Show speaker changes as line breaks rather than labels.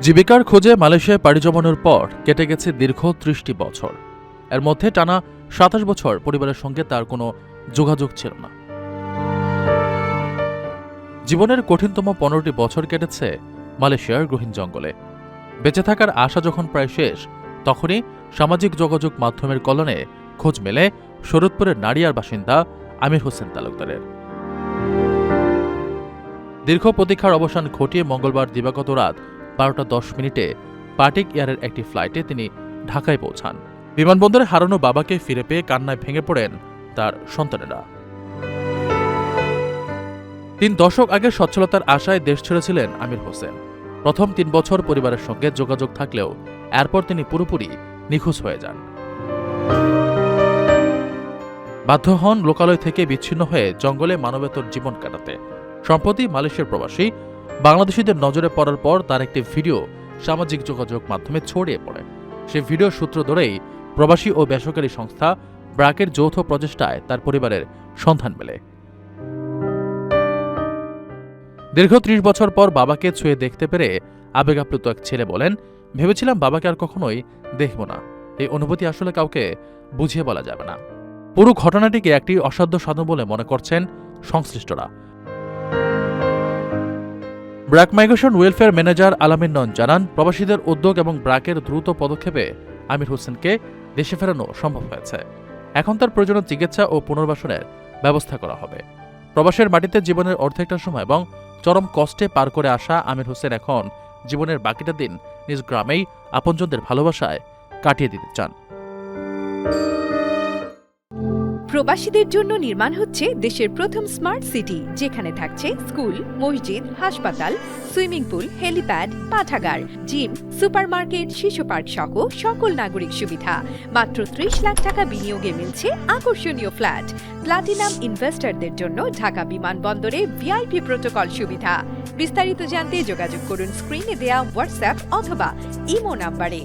জীবিকার খোঁজে মালয়েশিয়ায় পাড়ি জমানোর পর কেটে গেছে দীর্ঘ ৩০টি বছর। এর মধ্যে টানা ২৭ বছর পরিবারের সঙ্গে তার কোনো যোগাযোগ ছিল না। জীবনের কঠিনতম ১৫টি বছর কেটেছে মালয়েশিয়ার গ্রহীণ জঙ্গলে। বেঁচে থাকার আশা যখন প্রায় শেষ, তখনই সামাজিক যোগাযোগ মাধ্যমের কল্যাণে খোঁজ মেলে শরৎপুরের নাড়িয়ার বাসিন্দা আমির হোসেন তালুকদারের। দীর্ঘ প্রতীক্ষার অবসান ঘটিয়ে মঙ্গলবার দিবাগত রাত ১২টা ১০ মিনিটে পার্টিক এয়ারের একটি ফ্লাইটে তিনি ঢাকায় পৌঁছান। বিমানবন্দরে হারানো বাবাকে ফিরে পেয়ে কান্নায় ভেঙে পড়েন তার সন্তানেরা। ৩ দশক আগে সচ্ছলতার আশায় দেশ ছেড়েছিলেন আমির হোসেন। প্রথম ৩ বছর পরিবারের সঙ্গে যোগাযোগ থাকলেও এরপর তিনি পুরোপুরি নিখোঁজ হয়ে যান। বাধ্য হন লোকালয় থেকে বিচ্ছিন্ন হয়ে জঙ্গলে মানবেতর জীবন কাটাতে। সম্প্রতি মালয়েশিয়ার প্রবাসী বাংলাদেশিদের নজরে পড়ার পর তার একটি ভিডিও সামাজিক যোগাযোগ মাধ্যমে ছড়িয়ে পড়ে। সেই ভিডিও সূত্র ধরেই প্রবাসী ও বেসরকারি সংস্থা ব্র্যাকের যৌথ প্রচেষ্টায় তার পরিবারের সন্ধান মেলে। দীর্ঘ ৩০ বছর পর বাবাকে ছুঁয়ে দেখতে পেরে আবেগাপ্লুত এক ছেলে বলেন, ভেবেছিলাম বাবাকে আর কখনোই দেখব না। এই অনুভূতি আসলে কাউকে বুঝিয়ে বলা যাবে না। পুরো ঘটনাটিকে একটি অসাধ্য সাধন বলে মনে করছেন সংশ্লিষ্টরা। ব্র্যাক মাইগ্রেশন ওয়েলফেয়ার ম্যানেজার আলামিন নন জানান, প্রবাসীদের উদ্যোগ এবং ব্র্যাকের দ্রুত পদক্ষেপে আমির হোসেনকে দেশে ফেরানো সম্ভব হয়েছে। এখন তার প্রয়োজনীয় চিকিৎসা ও পুনর্বাসনের ব্যবস্থা করা হবে। প্রবাসের মাটিতে জীবনের অর্ধেকটা সময় এবং চরম কষ্টে পার করে আসা আমির হোসেন এখন জীবনের বাকিটা দিন নিজ গ্রামেই আপনজনদের ভালোবাসায় কাটিয়ে দিতে চান।
প্রবাসীদের জন্য নির্মাণ হচ্ছে দেশের প্রথম স্মার্ট সিটি, যেখানে থাকছে স্কুল, মসজিদ, হাসপাতাল, সুইমিং পুল, হেলিপ্যাড, পাঠাগার, জিম, সুপারমার্কেট, শিশু পার্ক সহ সকল নাগরিক সুবিধা। মাত্র ৩০ লাখ টাকা বিনিয়োগে মিলছে আকর্ষণীয় ফ্ল্যাট। প্লাটিনাম ইনভেস্টরদের জন্য ঢাকা বিমানবন্দরে ভিআইপি প্রোটোকল সুবিধা। বিস্তারিত জানতে যোগাযোগ করুন স্ক্রিনে দেয়া হোয়াটসঅ্যাপ অথবা ইমো নাম্বারে।